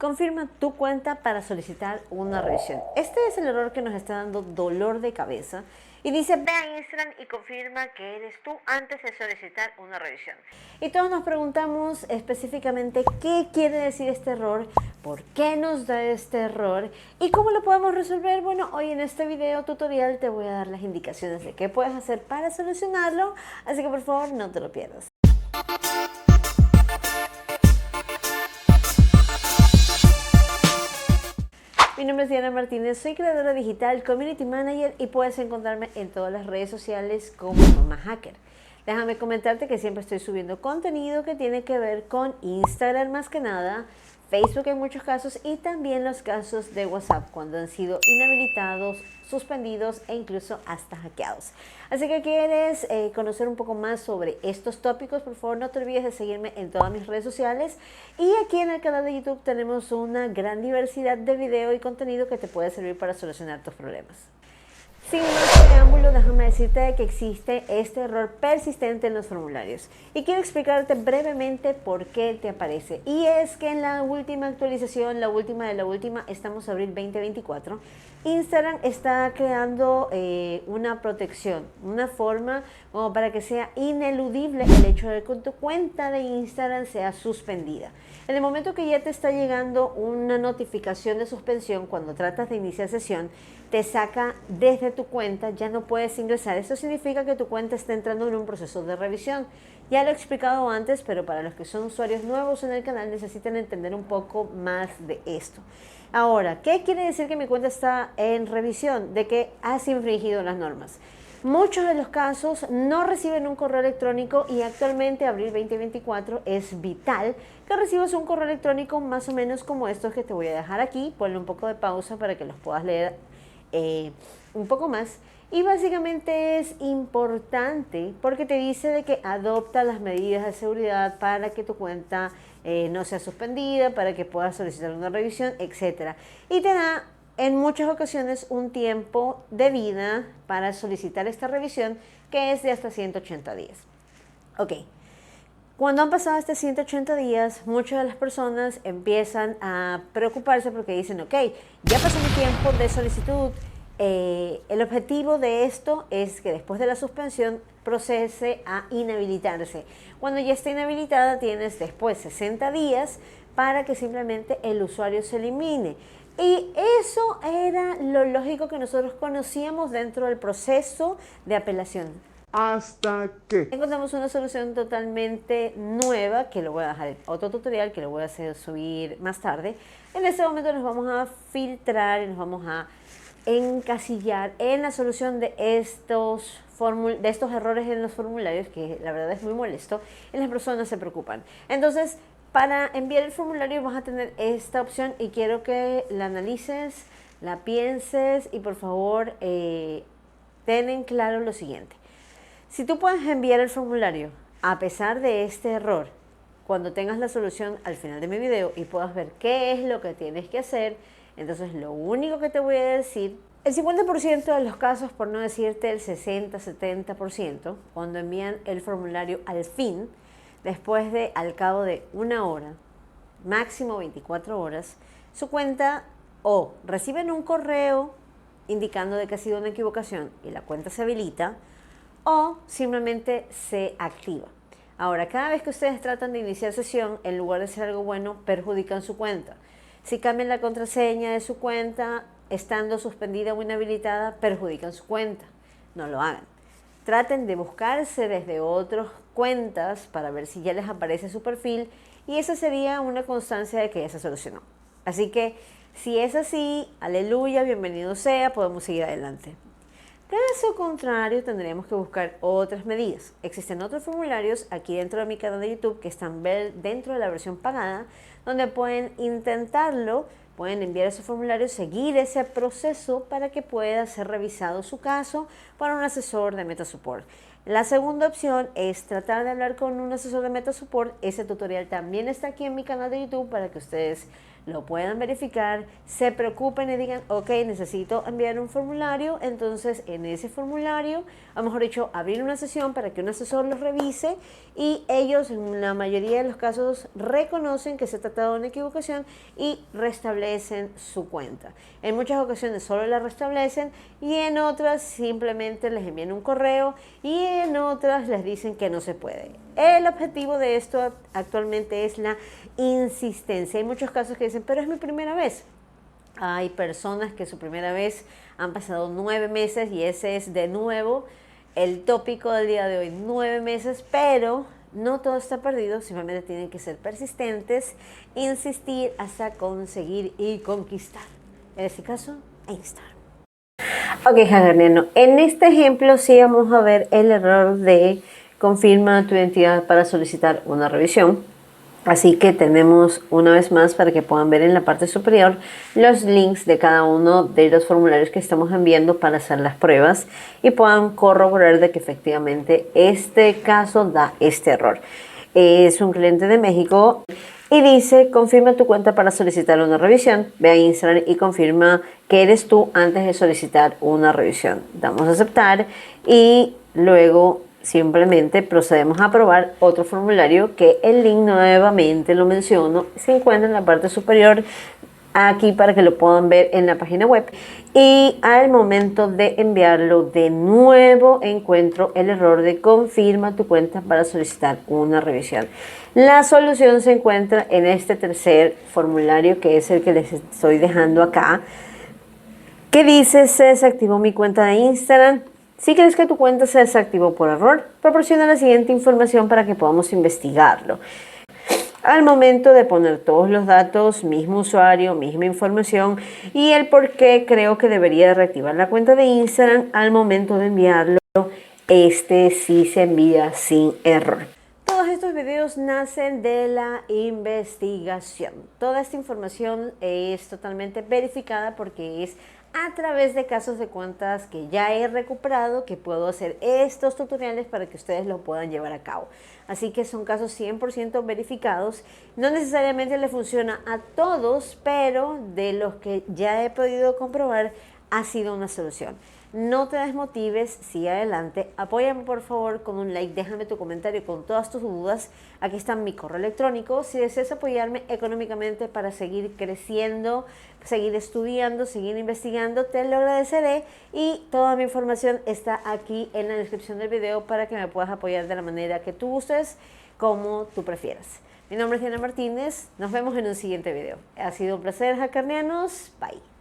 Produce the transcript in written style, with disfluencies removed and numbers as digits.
Confirma tu cuenta para solicitar una revisión. Este es el error que nos está dando dolor de cabeza. Y dice, ve a Instagram y confirma que eres tú antes de solicitar una revisión. Y todos nos preguntamos específicamente qué quiere decir este error, por qué nos da este error y cómo lo podemos resolver. Bueno, hoy en este video tutorial te voy a dar las indicaciones de qué puedes hacer para solucionarlo, así que por favor no te lo pierdas. Mi nombre es Diana Martínez, soy creadora digital, community manager y puedes encontrarme en todas las redes sociales como Mamá Hacker. Déjame comentarte que siempre estoy subiendo contenido que tiene que ver con Instagram más que nada, Facebook en muchos casos y también los casos de WhatsApp cuando han sido inhabilitados, suspendidos e incluso hasta hackeados. Así que quieres conocer un poco más sobre estos tópicos, por favor no te olvides de seguirme en todas mis redes sociales y aquí en el canal de YouTube tenemos una gran diversidad de video y contenido que te puede servir para solucionar tus problemas. Sin más preámbulo, déjame decirte que existe este error persistente en los formularios y quiero explicarte brevemente por qué te aparece. Y es que en la última actualización, la última de la última, estamos en abril 2024, Instagram está creando una protección, una forma como para que sea ineludible el hecho de que tu cuenta de Instagram sea suspendida. En el momento que ya te está llegando una notificación de suspensión cuando tratas de iniciar sesión, te saca desde tu cuenta, ya no puedes ingresar. Eso significa que tu cuenta está entrando en un proceso de revisión. Ya lo he explicado antes, pero para los que son usuarios nuevos en el canal necesitan entender un poco más de esto. Ahora, ¿qué quiere decir que mi cuenta está en revisión? De que has infringido las normas. Muchos de los casos no reciben un correo electrónico y actualmente, abril 2024, es vital que recibas un correo electrónico más o menos como estos que te voy a dejar aquí. Ponle un poco de pausa para que los puedas leer un poco más. Y básicamente es importante porque te dice de que adopta las medidas de seguridad para que tu cuenta no sea suspendida, para que puedas solicitar una revisión, etc. Y te da en muchas ocasiones un tiempo de vida para solicitar esta revisión que es de hasta 180 días. Ok. Cuando han pasado estos 180 días, muchas de las personas empiezan a preocuparse porque dicen, ok, ya pasó mi tiempo de solicitud, el objetivo de esto es que después de la suspensión procese a inhabilitarse. Cuando ya está inhabilitada tienes después 60 días para que simplemente el usuario se elimine. Y eso era lo lógico que nosotros conocíamos dentro del proceso de apelación. Hasta que encontramos una solución totalmente nueva, que lo voy a dejar en otro tutorial, que lo voy a hacer subir más tarde. En este momento nos vamos a filtrar y nos vamos a encasillar en la solución de estos errores en los formularios, que la verdad es muy molesto, y las personas se preocupan. Entonces, para enviar el formulario vas a tener esta opción y quiero que la analices, la pienses y por favor ten en claro lo siguiente. Si tú puedes enviar el formulario a pesar de este error, cuando tengas la solución al final de mi video y puedas ver qué es lo que tienes que hacer, entonces lo único que te voy a decir, el 50% de los casos, por no decirte el 60-70%, cuando envían el formulario al fin, después de, al cabo de una hora, máximo 24 horas, su cuenta o reciben un correo indicando de que ha sido una equivocación y la cuenta se habilita, o simplemente se activa. Ahora, cada vez que ustedes tratan de iniciar sesión, en lugar de hacer algo bueno, perjudican su cuenta. Si cambian la contraseña de su cuenta, estando suspendida o inhabilitada, perjudican su cuenta. No lo hagan. Traten de buscarse desde otras cuentas para ver si ya les aparece su perfil y esa sería una constancia de que ya se solucionó. Así que, si es así, aleluya, bienvenido sea, podemos seguir adelante. Caso contrario, tendremos que buscar otras medidas. Existen otros formularios aquí dentro de mi canal de YouTube que están dentro de la versión pagada, donde pueden intentarlo, pueden enviar esos formularios, seguir ese proceso para que pueda ser revisado su caso por un asesor de MetaSupport. La segunda opción es tratar de hablar con un asesor de MetaSupport. Ese tutorial también está aquí en mi canal de YouTube para que ustedes lo puedan verificar, se preocupen y digan, ok, necesito enviar un formulario, entonces en ese formulario, a lo mejor dicho, abrir una sesión para que un asesor los revise y ellos en la mayoría de los casos reconocen que se ha tratado de una equivocación y restablecen su cuenta. En muchas ocasiones solo la restablecen y en otras simplemente les envían un correo y en otras les dicen que no se puede. El objetivo de esto actualmente es la insistencia. Hay muchos casos que dicen, pero es mi primera vez. Hay personas que su primera vez han pasado 9 meses y ese es de nuevo el tópico del día de hoy, 9 meses, pero no todo está perdido, simplemente tienen que ser persistentes, insistir hasta conseguir y conquistar. En este caso, Instagram. Ok, hackerniano, en este ejemplo sí vamos a ver el error de confirma tu identidad para solicitar una revisión. Así que tenemos una vez más para que puedan ver en la parte superior los links de cada uno de los formularios que estamos enviando para hacer las pruebas y puedan corroborar de que efectivamente este caso da este error. Es un cliente de México y dice, confirma tu cuenta para solicitar una revisión. Ve a Instagram y confirma que eres tú antes de solicitar una revisión. Damos a aceptar y luego simplemente procedemos a aprobar otro formulario que el link nuevamente lo menciono, se encuentra en la parte superior aquí para que lo puedan ver en la página web y al momento de enviarlo de nuevo encuentro el error de confirma tu cuenta para solicitar una revisión. La solución se encuentra en este tercer formulario que es el que les estoy dejando acá, que dice se desactivó mi cuenta de Instagram. Si crees que tu cuenta se desactivó por error, proporciona la siguiente información para que podamos investigarlo. Al momento de poner todos los datos, mismo usuario, misma información y el por qué creo que debería reactivar la cuenta de Instagram, al momento de enviarlo, este sí se envía sin error. Todos estos videos nacen de la investigación. Toda esta información es totalmente verificada porque es a través de casos de cuentas que ya he recuperado que puedo hacer estos tutoriales para que ustedes lo puedan llevar a cabo. Así que son casos 100% verificados. No necesariamente le funciona a todos, pero de los que ya he podido comprobar ha sido una solución. No te desmotives, sigue adelante. Apóyame por favor con un like, déjame tu comentario con todas tus dudas. Aquí está mi correo electrónico. Si deseas apoyarme económicamente para seguir creciendo, seguir estudiando, seguir investigando, te lo agradeceré. Y toda mi información está aquí en la descripción del video para que me puedas apoyar de la manera que tú gustes, como tú prefieras. Mi nombre es Diana Martínez. Nos vemos en un siguiente video. Ha sido un placer, hackernianos. Bye.